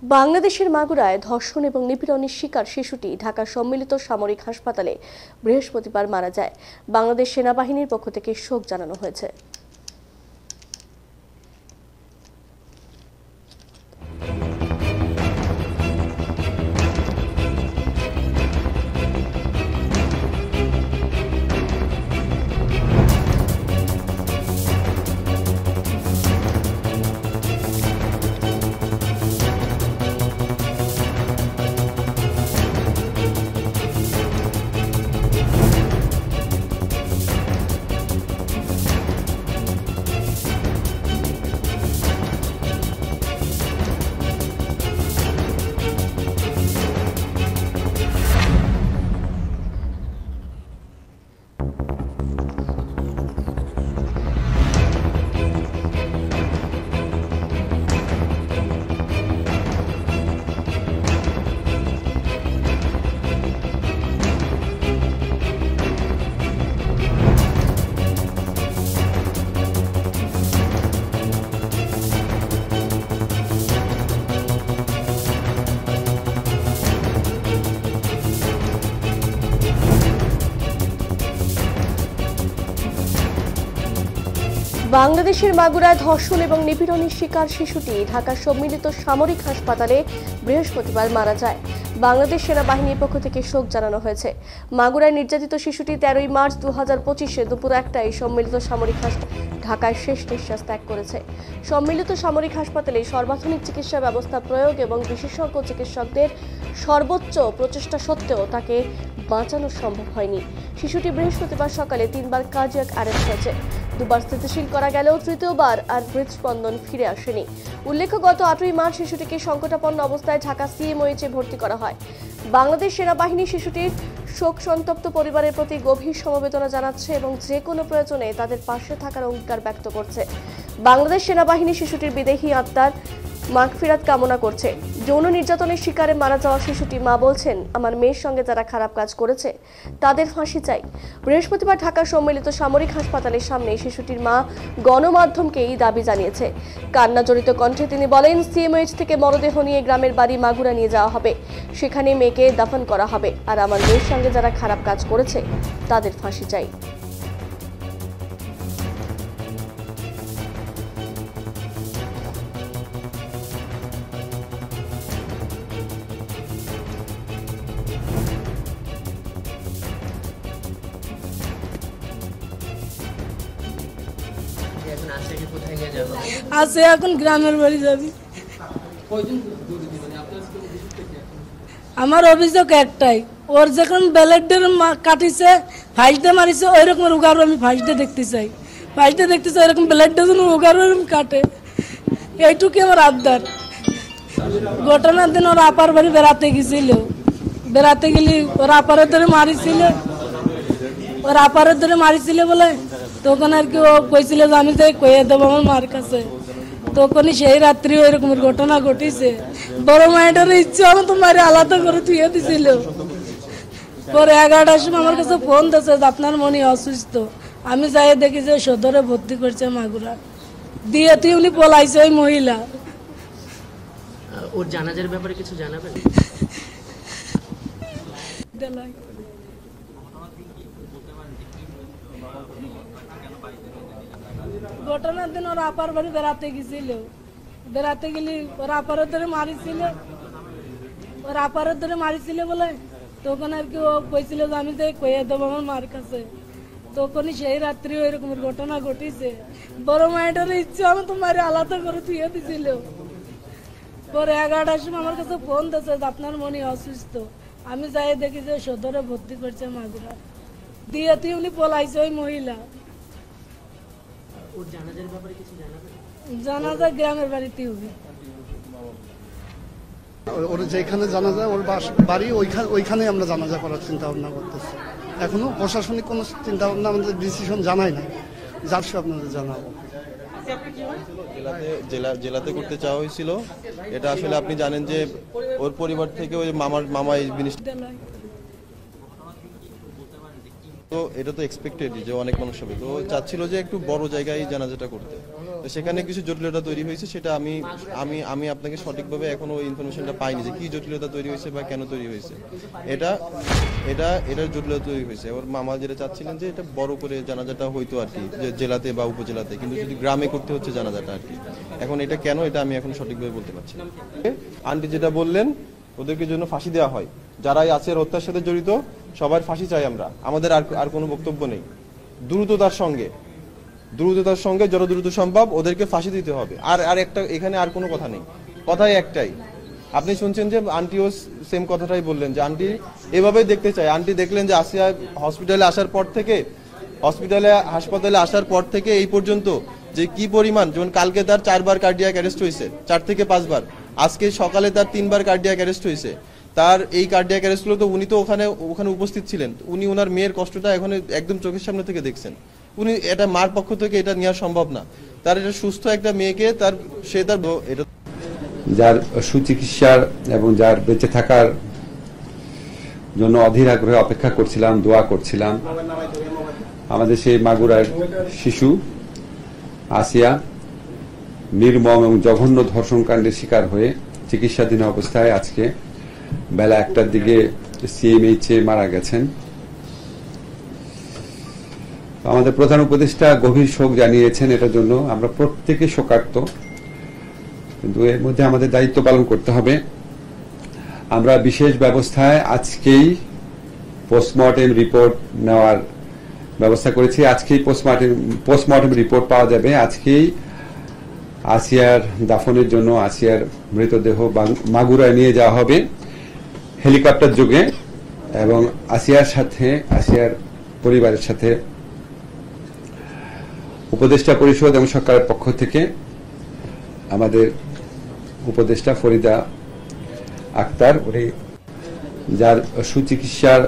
বাংলাদেশের মাগুরায় ধর্ষণ এবং নিপীড়নের শিকার শিশুটি ঢাকার সম্মিলিত সামরিক হাসপাতালে বৃহস্পতিবার মারা যায়। বাংলাদেশ সেনাবাহিনীর পক্ষ থেকে শোক জানানো হয়েছে। বাংলাদেশের মাগুরায় ধর্ষণ এবং নিপীড়নের শিকার শিশুটি ঢাকার সম্মিলিত সামরিক হাসপাতালে বৃহস্পতিবার মারা যায়। বাংলাদেশ সেনাবাহিনীর পক্ষ থেকে শোক জানানো হয়েছে। মাগুরায় নির্যাতিত শিশুটি 13 মার্চ 2025 দুপুর 1টায় সম্মিলিত সামরিক ঢাকায় শেষ নিঃশ্বাস ত্যাগ করেছে। সম্মিলিত সামরিক হাসপাতালে সর্বাধুনিক চিকিৎসা ব্যবস্থা প্রয়োগ এবং বিশেষজ্ঞ চিকিৎসকদের সর্বোচ্চ প্রচেষ্টা সত্ত্বেও তাকে বাঁচানো সম্ভব হয়নি। শিশুটি বৃহস্পতিবার সকালে 3বার কার্ডিয়াক অ্যারেস্ট হয়েছে। 2বার স্থিতিশীল করা গেলেও তৃতীয়বার আর হৃদস্পন্দন ফিরে আসেনি। উল্লেখ্য, গত 8ই মার্চ শিশুটিকে সংকটাপন্ন অবস্থায় ঢাকা সিএমওএইচে ভর্তি করা হয়। বাংলাদেশ সেনাবাহিনী শিশুটির শোক সন্তপ্ত পরিবারের প্রতি গভীর সমবেদনা জানাচ্ছে এবং যে কোনো প্রয়োজনে তাদের পাশে থাকার অঙ্গীকার ব্যক্ত করছে। বাংলাদেশ সেনাবাহিনী শিশুটির বিদেহী আত্মার মাগফিরাত কামনা করছে। যৌন নির্যাতনের শিকারে মারা যাওয়া শিশুটি মা বলছেন, আমার মেয়ের সঙ্গে যারা খারাপ কাজ করেছে তাদের ফাঁসি চাই। বৃহস্পতিবার ঢাকা সম্মিলিত সামরিক হাসপাতালের সামনে শিশুটির মা গণমাধ্যমকে এই দাবি জানিয়েছে। কান্না জড়িত কণ্ঠে তিনি বলেন, সিএমএইচ থেকে মরদেহ নিয়ে গ্রামের বাড়ি মাগুরা নিয়ে যাওয়া হবে, সেখানে মেয়েকে দাফন করা হবে। আর আমার মেয়ের সঙ্গে যারা খারাপ কাজ করেছে তাদের ফাঁসি চাই। আছে এখন গ্রামের বাড়ি যাবি। আমার অভিযোগ একটাই, ওর যখন ব্যালেটের কাটিছে ফাইলতে মারিছে ওই রকমের উগারো আমি ফাইলতে দেখতে চাই। এরকম ব্যালেটটা যেন উগারো কাটে, এইটুকু আমার আবদার। ঘটনার দিন ওর আপার বাড়ি বেড়াতে গেলি ওর আপারের ধরে মারিছিল বলে তখন আর কি ও কইছিল যে আমি যাই কয়ে দেবো আমার মার কাছে। তখনই সেই রাত্রি ওই রকমের ঘটনা ঘটিছে। বড় মায়ের ইচ্ছা আমার তো মারে আলাদা করে থুয়ে দিছিল। পরে 11টার সময় আমার কাছে ফোন দিয়েছে যে আপনার মনে অসুস্থ। আমি যাই দেখি যে সদরে ভর্তি করছে মাগুরা দিয়ে তুই উনি পলাইছে ওই মহিলা। ওর জানাজার ব্যাপারে কিছু জানাবেন? ঘটনার দিন ওর আপার বাড়ি বেড়াতে গেলি ওর আপারের ধরে মারিছিল বলে তখন আর কি ও কইছিল যে আমি যাই কয়ে দেবো আমার মার কাছে। তখনই সেই রাত্রি ওই রকমের ঘটনা ঘটিছে। বড় মায়ের ইচ্ছা আমি তো মারে আলাদা করে থুয়ে দিছিল। পরে 11টার সময় আমার কাছে ফোন দিয়েছে যে আপনার মনে অসুস্থ। আমি যাই দেখি যে সদরে ভর্তি করছে মাগুরা দিয়ে তুই উনি পলাইছে ওই মহিলা। ওর জানাজার ব্যাপারে কিছু জানাবেন? জানাজা গ্রামের বাড়িতে হবে। ওর যেখানে জানাজা ওর বাড়ি ওইখানে আমরা জানাজা করার চিন্তা ভাবনা করতেছি। এখনো প্রশাসনিক কোনো চিন্তা ভাবনা আমাদের ডিসিশন জানাই না, যার সে আপনাদের জানাবো। জেলাতে করতে চাওয়া হয়েছিল। এটা আসলে আপনি জানেন যে ওর পরিবার থেকে ওই মামা এই জিনিস তো এটা তো এক্সপেক্টেড যে অনেক মানুষ হবে, তো চাচ্ছিল যে একটু বড় জায়গায় জানাজাটা করতে। তো সেখানে কিছু জটিলতা তৈরি হয়েছে, সেটা আমি আমি আমি আপনাকে সঠিকভাবে এখনো ওই ইনফরমেশনটা পাইনি যে কি জটিলতা তৈরি হয়েছে বা কেন তৈরি হয়েছে। এটার জটিলতা তৈরি হয়েছে। ওর মামা যেটা চাচ্ছিলেন যে এটা বড় করে জানাজাটা হইতো আর কি, যে জেলাতে বা উপজেলাতে, কিন্তু যদি গ্রামে করতে হচ্ছে জানাজাটা আর কি। এখন এটা কেন, এটা আমি এখন সঠিকভাবে বলতে পারছি না। আন্টি যেটা বললেন, ওদেরকে জন্য ফাঁসি দেওয়া হয়, যারাই আছে হত্যার সাথে জড়িত সবার ফাঁসি চাই আমরা। আমাদের আর কোনো বক্তব্য নেই। দ্রুততার সঙ্গে যত দ্রুত সম্ভব ওদেরকে ফাঁসি দিতে হবে। আর একটা এখানে আর কোনো কথা নেই, কথাই একটাই। আপনি শুনছেন যে আন্টিও সেম কথাটাই বললেন যে আন্টি এভাবেই দেখতে চায়। আন্টি দেখলেন যে আসিয়া হাসপাতালে আসার পর থেকে এই পর্যন্ত যে কি পরিমাণ, যেমন কালকে তার 4 বার কার্ডিয়াক অ্যারেস্ট হয়েছে, 4 থেকে 5 বার। আজকে সকালে তার 3 বার কার্ডিয়াক অ্যারেস্ট হয়েছে। তার এই কার্ডিয়াক অ্যারেস্টগুলো তো উনি তো ওখানে উপস্থিত ছিলেন। উনি ওনার মেয়ের কষ্টটা এখন একদম চোখের সামনে থেকে দেখছেন। উনি এটা মার পক্ষ থেকে এটা নেওয়া সম্ভব না। তার এটা সুস্থ একটা মেয়েকে এটা যার সুচিকিৎসার এবং যার বেঁচে থাকার জন্য অধীর আগ্রহে অপেক্ষা করছিলাম, দোয়া করছিলাম। আমাদের সেই মাগুরার শিশু আসিয়া নির্মম এবং জঘন্য ধর্ষণকাণ্ডের শিকার হয়ে চিকিৎসাধীন অবস্থায় আজকে বেলা 1টার দিকে সিএমএইচে মারা গেছেন। আমাদের প্রধান উপদেষ্টা গভীর শোক জানিয়েছেন, এটার জন্য আমরা প্রত্যেকে শোকার্ত, কিন্তু এর মধ্যে আমাদের দায়িত্ব পালন করতে হবে। আমরা বিশেষ ব্যবস্থায় আজকেই পোস্টমর্টেম রিপোর্ট নেওয়ার ব্যবস্থা করেছি। আজকেই পোস্টমর্টেম রিপোর্ট পাওয়া যাবে। আজকেই আসিয়ার দাফনের জন্য আসিয়ার মৃতদেহ মাগুরায় নিয়ে যাওয়া হবে হেলিকপ্টার যোগে, এবং আসিয়ার পরিবারের সাথে উপদেষ্টা পরিষদ এবং সরকারের পক্ষ থেকে আমাদের উপদেষ্টা ফরিদা আক্তার, উনি যার সুচিকিৎসার